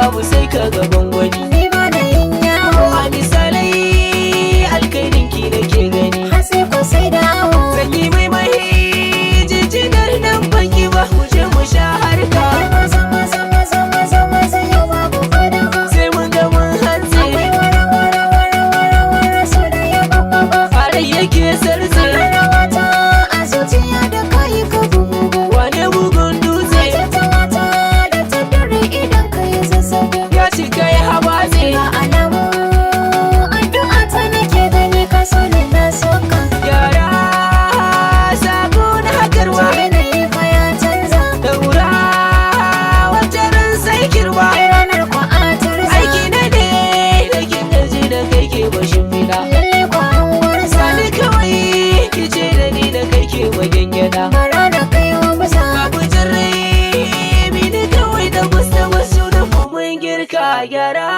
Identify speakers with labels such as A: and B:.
A: babu sai ka gaban wani.
B: Ni ba da yin yawo,
A: A misalai alkairin ki nake gani.
B: har sai ku sai dawo.
A: Zan yi mai jijinar nan banki ba, mu je mu sha harka.
B: Maza maza maza maza maza yau babu fadawa.
A: Sai mun ga mun hantse.
B: Akwai wara wara wara wara wara so da ya babba.
A: Farai yake sarse.
B: Rawata a zuciya da kayi ka bugu.
A: Wane bugun dutse
B: Ta wata da ta dare idan ka yi zazzabi.
A: ya cika ya habatse.
B: Ga alamu addu'a ta nake gani ka so ne na soka.
A: Yara sabo na hakarwa.
B: Yanayi fa ya canza.
A: Daura wata ran sai kirwa.
B: Ranar kwa a tarza.
A: Aiki na ne da kin gaji da kai ke bashin fida.
B: Lalle kwa an gwarza.
A: Sani kawai ki ce da ni da kai ke wajen gyada.
B: Bara da kai wa musa.
A: Babu jirri bi ni kawai da wasu da mun girka gyara.